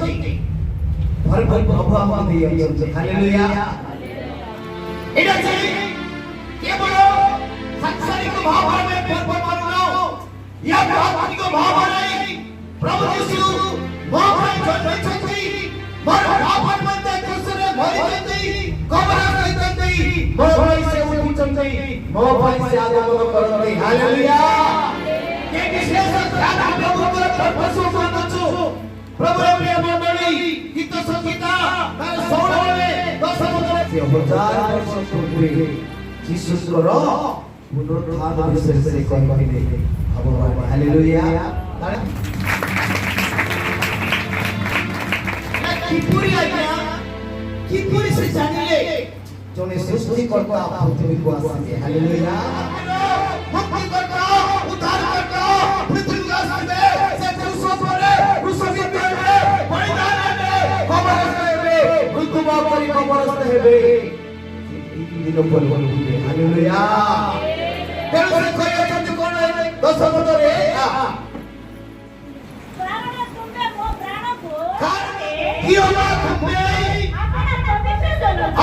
ଅଛନ୍ତି ଭରପୁର ପ୍ରଭୁ ଆମକୁ ଦେଇଛନ୍ତି। ହାଲେଲୁୟା। ଏଟା ଚାହିଁ କେବଳ ସାଂସାରିକ ଭାବରେ ପର୍ବ ମାନୁନ, ୟା ଆତ୍ମିକ ଭାବରେ ପ୍ରଭୁ ଯୀଶୁ ମୋ ପାଇଁ ଜନ୍ମିଛନ୍ତି, ମୋର ପାପ ନିମନ୍ତେ କ୍ରୁଶରେ ମରିଛନ୍ତି, କବର ହୋଇଛନ୍ତି, ମୋ ପାଇଁ ସେ ଉଠିଛନ୍ତି, ମୋ ପାଇଁ ସେ ଆଗମନ କରନ୍ତି। ହାଲେଲୁୟା। ଏ ବିଶେଷ ଧ୍ୟାନ ପ୍ରଭୁଙ୍କର ପର୍ପସ ମାନୁଛୁ। ପ୍ରଭୁର ପ୍ରିୟ ମଣ୍ଡଳୀ ଗୀତ ସଂଗୀତା ତାର 16ରେ 10 ପଦରେ 1000 ବର୍ଷ ପୂର୍ବେ ଯୀଶୁଙ୍କର ପୁନରୁତ୍ଥାନ ବିଷୟରେ ସେ କହିଥିଲେ। ହାଲେଲୁୟା। किपुरी आज्ञा किपुरी से जानिले जने सृष्टिकर्ता पृथ्वी को आसे। हालेलुया। मुक्तिकर्ता उद्धारकर्ता पृथ्वी को आसे से क्रूस पर बलिदान हेबे, कबर हेबे, मृत्यु करी कबर हेबे, दिन पर बोलबे। हालेलुया। तेरे से कोई अचंत कोन 10 पदरे कियोला तुमे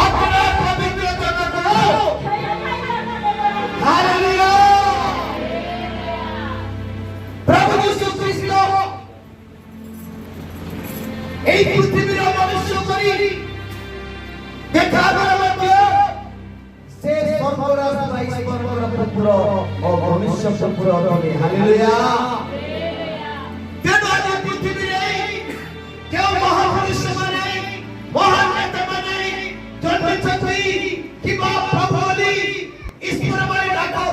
अपना पवित्र जन को। हालेलुया। प्रभु यीशु ख्रीष्ट এই পৃথিবীর মনুষ্য করি দেখাবার মধ্যে সে সর্বরাজ ঈশ্বরের পুত্র ও মনুষ্য পুত্র হবে। হালেলুয়া। কেন এই পৃথিবীরে কেউ মহাপুরুষ মানে মহান নেতা মানে জন্মেছেন কিংবা প্রভু বলি ঈশ্বর বলে ডাকো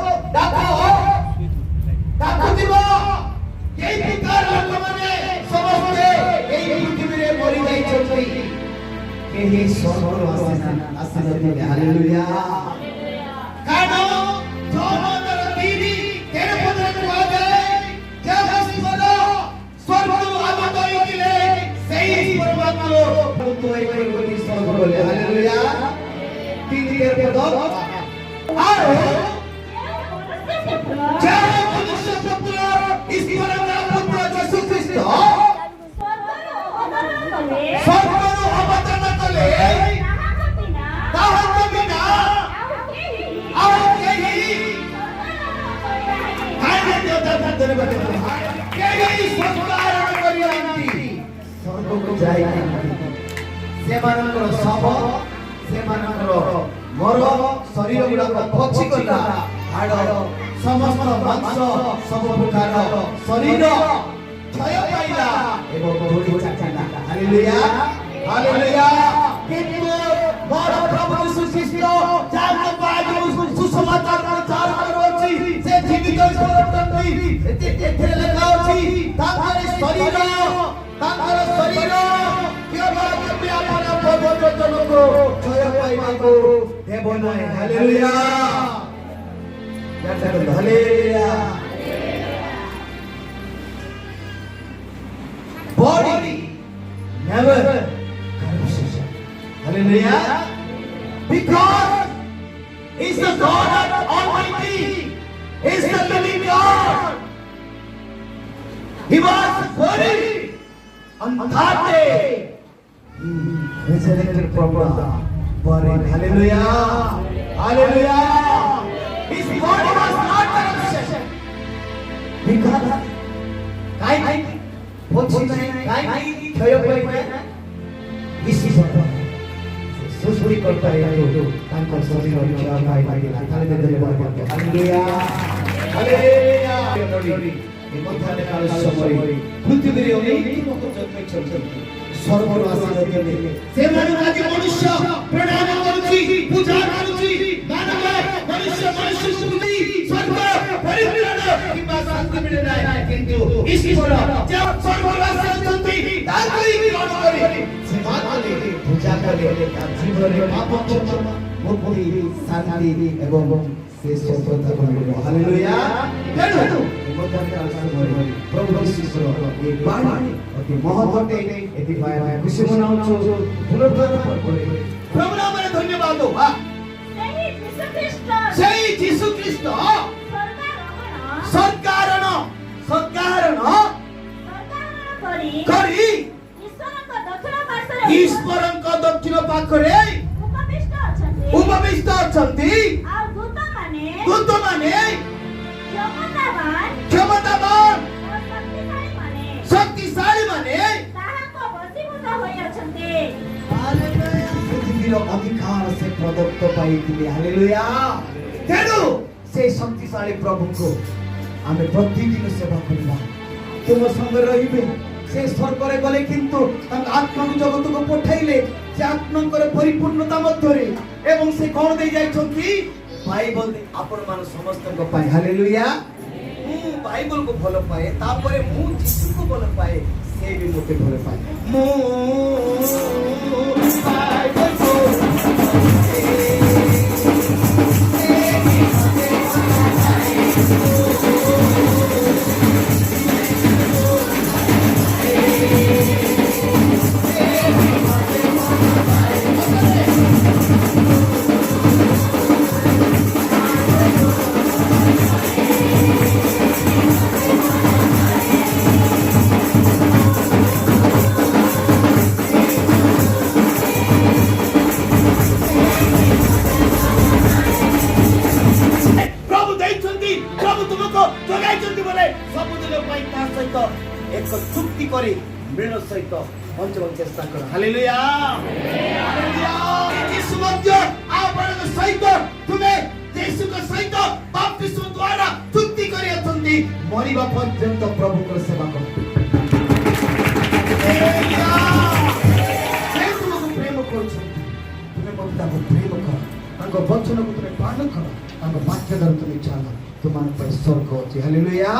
দিব এই প্রকার লোকମାନେ ସମସ୍ତେ এই পৃথিবীরে মরি যাইଛନ୍ତି, কেহি স্বর্গରୁ ଆସିନଥିଲେ। ହାଲେଲୁୟା। କାରଣ ଯୋଉମାନଙ୍କର 3 ପଦରେ କୁହାଯାଏ ଯେଉଁ ଈଶ୍ୱର ସ୍ୱର୍ଗରୁ ଆଗତ ହୋଇଥିଲେ ସେହି ପରମାତ୍ମା ତ ଏଇ ସ୍ୱର୍ଗ ବୋଲେ। ହାଲେଲୁୟା। 3 ପଦ ଆଉ ଯେଉଁ ମନୁଷ୍ୟ ପୁତ୍ର ଈଶ୍ୱରଙ୍କ ପୁତ୍ର ଯୀଶୁ ଖ୍ରୀଷ୍ଟ ସ୍ୱର୍ଗରୁ ଅବତରଣ କଲେ ତାହାଙ୍କ ବିନା ଆଉ କେହି ସ୍ୱର୍ଗ ଆରୋହଣ କରିନାହାନ୍ତି, ସ୍ୱର୍ଗକୁ ଯାଇନାହାନ୍ତି। ସେମାନଙ୍କର ଶବ, ସେମାନଙ୍କର ମର ଶରୀର ଗୁଡାକ ପଚିଗଲା, ହାଡ଼ ସମସ୍ତ ମାଂସ ସବୁ ପ୍ରକାର ଶରୀର କ୍ଷୟ ପାଇଲା ଏବଂ ଧୂଳି ଚାଟିଲା। ହାଲେଲୁୟା। ହାଲେଲୁୟା। କିନ୍ତୁ ମୋର ପ୍ରଭୁ ଯୀଶୁ ଖ୍ରୀଷ୍ଟ ଯାହାଙ୍କ ପାଇଁ ସୁସମାଚାର ପ୍ରଚାର କରୁଅଛି ସେ ଜୀବିତ ଅଛନ୍ତି। ଏଥିରେ ଲେଖା ଅଛି ତାଙ୍କର ଶରୀର କେବଳ କେବେ ଆପଣ ପବିତ୍ର ଜନକୁ କ୍ଷୟ ପାଇବାକୁ ଦେବ ନାହିଁ। Hallelujah. Hallelujah. Body never corruption. Hallelujah. Because He's the God Almighty. He's the living God. He was buried on that day. He resurrected from the buried. Hallelujah. Hallelujah. His body was not corruption. Because क्षय सृष्टि करता है शरीर पृथ्वी स्वर्गर से मनुष्य प्रणाम करुछि पूजा करुछि मानव मनुष्य स्वर्ग परिपूर्ण किंबा शांति मिले नाही, किंतु ईश्वर जब स्वर्गवासी अछंती ताकि ग्रहण करी से मानले पूजा करे जीवन रे पाप क्षमा मुक्ति शांति एवं से स्वतंत्रता मिलिबो। हालेलुया। तेनु प्रभु ईश्वर ए बाणी अति महत्वटे एति पाए खुशी मनाउछु पुनरुत्थान करे प्रभु नामरे धन्यवाद हो। सही यीशु ख्रीष्ट सरकारण करी ଈଶ୍ୱରଙ୍କ ଦକ୍ଷିଣ ପାଖରେ ଉପବିଷ୍ଟ ଅଛନ୍ତି ଦୂତମାନେ କ୍ଷମତାବାନ ଶକ୍ତିଶାଳୀ ମାନେ ପୃଥିବୀର ଅଧିକାର ସେ ପ୍ରଦତ୍ତ ପାଇଥିଲେ। ହାଲେଲୁୟା। ତେଣୁ ସେ ଶକ୍ତିଶାଳୀ ପ୍ରଭୁଙ୍କୁ ଆମେ ପ୍ରତିଦିନ ସେବା କରିବା। ତୁମ ସଙ୍ଗରେ ରହିବେ। ସେ ସ୍ୱର୍ଗରେ ଗଲେ କିନ୍ତୁ ତାଙ୍କ ଆତ୍ମାକୁ ଜଗତକୁ ପଠାଇଲେ ସେ ଆତ୍ମାଙ୍କର ପରିପୂର୍ଣ୍ଣତା ମଧ୍ୟରେ ଏବଂ ସେ କଣ ଦେଇ ଯାଇଛନ୍ତି ବାଇବଲ ଆପଣ ମାନ ସମସ୍ତଙ୍କ ପାଇଁ। ହାଲେଲୁୟା। ମୁଁ ବାଇବଲକୁ ଭଲ ପାଏ ତାପରେ ମୁଁ ଯୀଶୁକୁ ଭଲ ପାଏ ସେ ବି ମୋତେ ଭଲ ପାଏ। ମୁଁ ବାଇବଲକୁ ଏକ ଚୁକ୍ତି କରି ମିଳନ ସହିତ ପହଞ୍ଚିବାକୁ ଚେଷ୍ଟା କର। ହାଲେଲୁୟା। ଯୀଶୁ ମଧ୍ୟ ଆପଣଙ୍କ ସହିତ ତୁମେ ଯୀଶୁଙ୍କ ସହିତ ବାପ୍ତିସ୍ମ ଦ୍ୱାରା ଚୁକ୍ତି କରି ଅଛନ୍ତି ମରିବା ପର୍ଯ୍ୟନ୍ତ ପ୍ରଭୁଙ୍କର ସେବା କର। ସେ ତୁମକୁ ପ୍ରେମ କରୁଛନ୍ତି ତୁମେ ମଧ୍ୟ ତାଙ୍କୁ ପ୍ରେମ କର ତାଙ୍କ ବଚନକୁ ତୁମେ ପାଳନ କର ତାଙ୍କ ବାକ୍ୟ ଦ୍ୱାରା ତୁମେ ଚାଲ ତୁମମାନଙ୍କ ପାଇଁ ସ୍ୱର୍ଗ ଅଛି। ହାଲେଲୁୟା।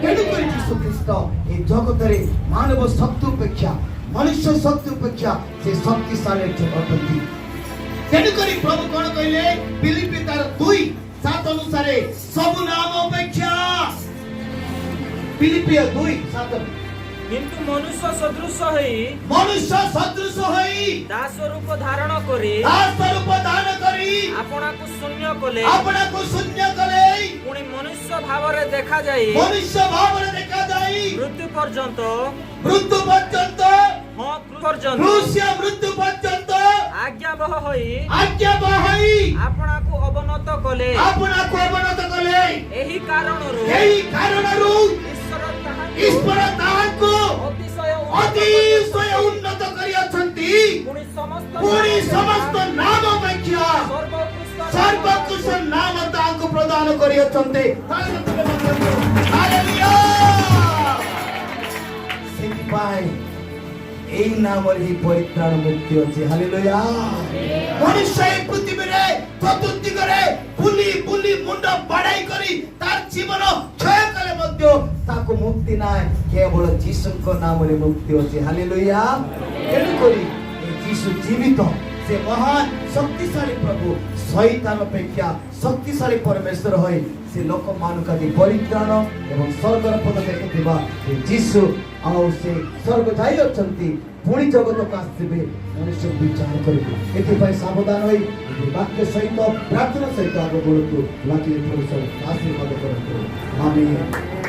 ତେଣୁକରି ଯୀଶୁ ଖ୍ରୀଷ୍ଟ ଏ ଜଗତରେ ମାନବ ଶକ୍ତି ଅପେକ୍ଷା ମନୁଷ୍ୟ ଶକ୍ତି ଅପେକ୍ଷା ସେ ଶକ୍ତିଶାଳୀ ଅଟନ୍ତି। ତେଣୁକରି ପ୍ରଭୁ କଣ କହିଲେ ଫିଲିପି ତାର 2:7 ଅନୁସାରେ ସବୁ ନାମ ଅପେକ୍ଷା ଫିଲିପି 2:7 কিন্তু মনুষ্য সদৃশ হই দাস রূপ ধারণ করে আপনাকু শূন্য কলে পুনি মনুষ্য ভাবরে দেখা যায় মৃত্যু পর্যন্ত মৃত্যু পর্যন্ত আজ্ঞাবহ হই আপনাকু অবনত কলে এই কারণରୁ ଈଶ୍ୱର ତାହାଙ୍କୁ ଅତିଶୟ ଉନ୍ନତ କରିଅଛନ୍ତି ପୁଣି ସମସ୍ତ ନାମ ଅପେକ୍ଷା ସର୍ବୋତ୍କୃଷ୍ଟ ନାମ ତାହାଙ୍କୁ ପ୍ରଦାନ କରିଅଛନ୍ତି। ସେଥିପାଇଁ এই নামରେ ହିଁ ପରିତ୍ରାଣ ମୁକ୍ତି ଅଛି। ହାଲେଲୁୟା। ମନୁଷ୍ୟ ଏହି ପୃଥିବୀରେ ଚତୁର୍ଦିଗରେ ବୁଲି ବୁଲି ମୁଣ୍ଡ ବାଡ଼ାଇ କରି ତାର ଜୀବନ କ୍ଷୟ କଲେ ମଧ୍ୟ ତାକୁ ମୁକ୍ତି ନାହିଁ କେବଳ ଯୀଶୁଙ୍କ ନାମରେ ମୁକ୍ତି ଅଛି। ହାଲେଲୁୟା। ତେଣୁକରି ଯୀଶୁ ଜୀବିତ ସେ ମହାନ ଶକ୍ତିଶାଳୀ ପ୍ରଭୁ ଶୈତାନ ଅପେକ୍ଷା ଶକ୍ତିଶାଳୀ ପରମେଶ୍ୱର ହୋଇ ସେ ଲୋକମାନଙ୍କ ଆଜି ପରିତ୍ରାଣ ଏବଂ ସ୍ୱର୍ଗର ପଦ ଦେଖୁଥିବା ଯୀଶୁ ଆଉ ସେ ସ୍ୱର୍ଗ ଯାଇ ଅଛନ୍ତି ପୁଣି ଜଗତକୁ ଆସିବେ ମନୁଷ୍ୟ ବିଚାର କରିବେ। ଏଥିପାଇଁ ସାବଧାନ ହୋଇ ବାକ୍ୟ ସହିତ ପ୍ରାର୍ଥନା ସହିତ ଆଗ ବଢ଼ନ୍ତୁ। ଲାଗି ଆଶୀର୍ବାଦ କରନ୍ତୁ। ଆମେନ୍।